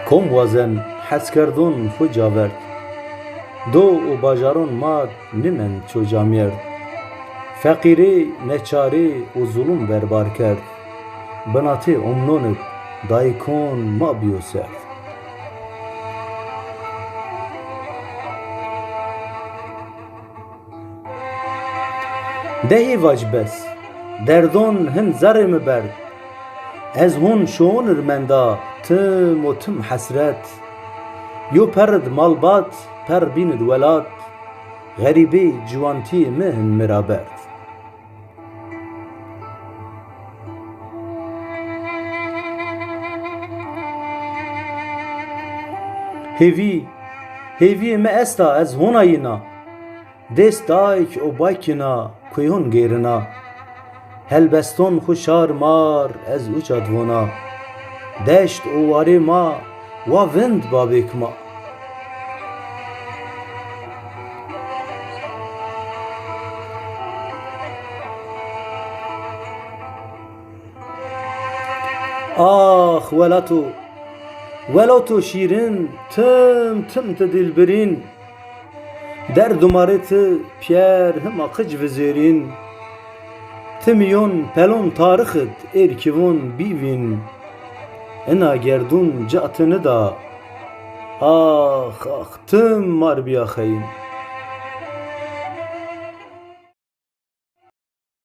Kom wazen heskerdon xu caverd. Do û bajaron mat nimen ço camiyerd. Feqîrê neçarê û zulüm berbar kerd. Binatê omnonit dayikon ma biyo serd. Dehê vacbes derdon hin zerê mi berd. Ez hûn şoğunir menda tim û tim hesret. Yo perid malbat per bînid welat. Gerîbê ciwantiyê me hin miraberd. Hêviyê me est a ez hûnayîna. Dêst dayik û baykîna ku hûn gêrina. Helbeston xu şar mar ez uca divûna. Deşt û warê ma wa vind bavêk ma. Ah welato şîrin tim te dilbirîn. Derd û marê ti piyer hima qic vizêrîn. Ti miyon pelon tarixit êrkivon bîvîn. Ina gerdûn ca te nida. Ah tim mar biya xeyîn.